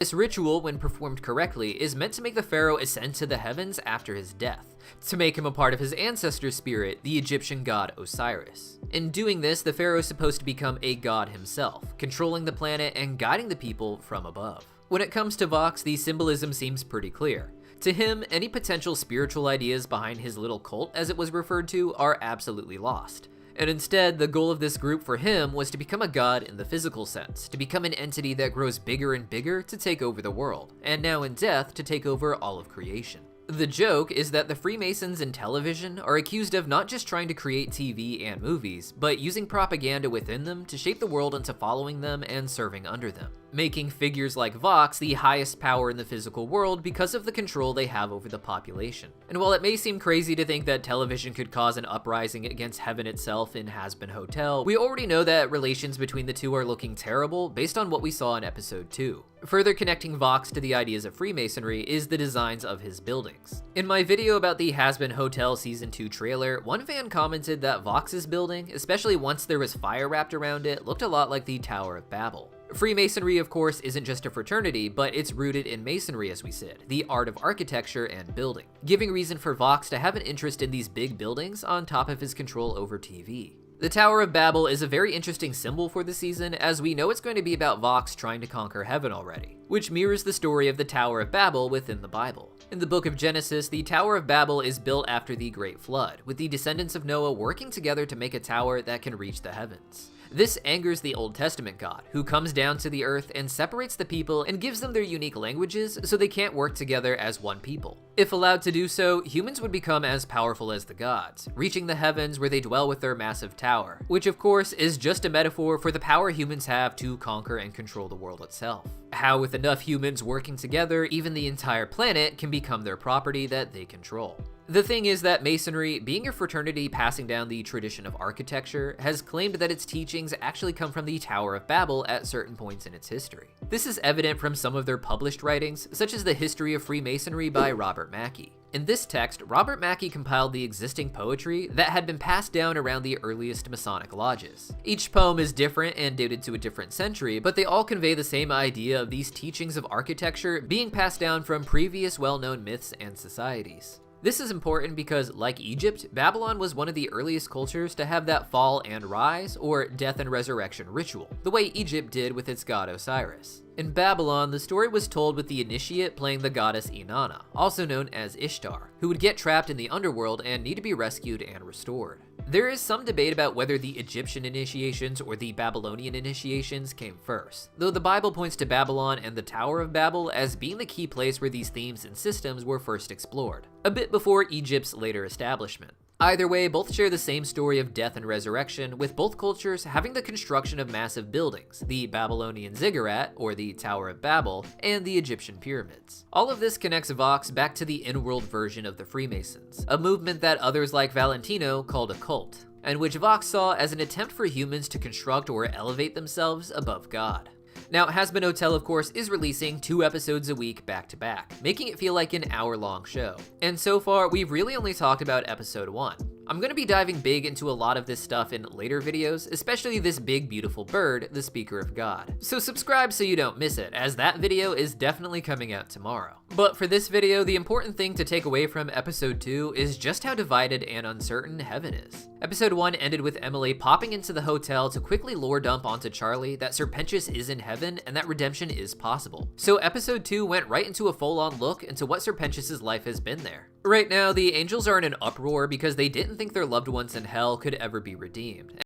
This ritual, when performed correctly, is meant to make the pharaoh ascend to the heavens after his death, to make him a part of his ancestor spirit, the Egyptian god Osiris. In doing this, the pharaoh is supposed to become a god himself, controlling the planet and guiding the people from above. When it comes to Vox, the symbolism seems pretty clear. To him, any potential spiritual ideas behind his little cult, as it was referred to, are absolutely lost. And instead, the goal of this group for him was to become a god in the physical sense, to become an entity that grows bigger and bigger to take over the world, and now in death to take over all of creation. The joke is that the Freemasons in television are accused of not just trying to create TV and movies, but using propaganda within them to shape the world into following them and serving under them, making figures like Vox the highest power in the physical world because of the control they have over the population. And while it may seem crazy to think that television could cause an uprising against heaven itself in Hazbin Hotel, we already know that relations between the two are looking terrible based on what we saw in episode 2. Further connecting Vox to the ideas of Freemasonry is the designs of his buildings. In my video about the Hazbin Hotel Season 2 trailer, one fan commented that Vox's building, especially once there was fire wrapped around it, looked a lot like the Tower of Babel. Freemasonry, of course, isn't just a fraternity, but it's rooted in masonry, as we said, the art of architecture and building, giving reason for Vox to have an interest in these big buildings on top of his control over TV. The Tower of Babel is a very interesting symbol for the season, as we know it's going to be about Vox trying to conquer heaven already, which mirrors the story of the Tower of Babel within the Bible. In the book of Genesis, the Tower of Babel is built after the Great Flood, with the descendants of Noah working together to make a tower that can reach the heavens. This angers the Old Testament God, who comes down to the earth and separates the people and gives them their unique languages so they can't work together as one people. If allowed to do so, humans would become as powerful as the gods, reaching the heavens where they dwell with their massive tower, which of course is just a metaphor for the power humans have to conquer and control the world itself. How with enough humans working together, even the entire planet can become their property that they control. The thing is that Masonry, being a fraternity passing down the tradition of architecture, has claimed that its teachings actually come from the Tower of Babel at certain points in its history. This is evident from some of their published writings, such as the History of Freemasonry by Robert Mackey. In this text, Robert Mackey compiled the existing poetry that had been passed down around the earliest Masonic lodges. Each poem is different and dated to a different century, but they all convey the same idea of these teachings of architecture being passed down from previous well-known myths and societies. This is important because, like Egypt, Babylon was one of the earliest cultures to have that fall and rise, or death and resurrection ritual, the way Egypt did with its god Osiris. In Babylon, the story was told with the initiate playing the goddess Inanna, also known as Ishtar, who would get trapped in the underworld and need to be rescued and restored. There is some debate about whether the Egyptian initiations or the Babylonian initiations came first, though the Bible points to Babylon and the Tower of Babel as being the key place where these themes and systems were first explored, a bit before Egypt's later establishment. Either way, both share the same story of death and resurrection, with both cultures having the construction of massive buildings, the Babylonian ziggurat, or the Tower of Babel, and the Egyptian pyramids. All of this connects Vox back to the in-world version of the Freemasons, a movement that others like Valentino called a cult, and which Vox saw as an attempt for humans to construct or elevate themselves above God. Now, Hazbin Hotel, of course, is releasing 2 episodes a week back to back, making it feel like an hour-long show. And so far, we've really only talked about episode 1. I'm going to be diving big into a lot of this stuff in later videos, especially this big beautiful bird, the Speaker of God. So subscribe so you don't miss it, as that video is definitely coming out tomorrow. But for this video, the important thing to take away from episode 2 is just how divided and uncertain heaven is. Episode 1 ended with Emily popping into the hotel to quickly lore dump onto Charlie that Serpentius is in heaven and that redemption is possible. So episode 2 went right into a full-on look into what Serpentius' life has been there. Right now, the angels are in an uproar because they didn't think their loved ones in hell could ever be redeemed.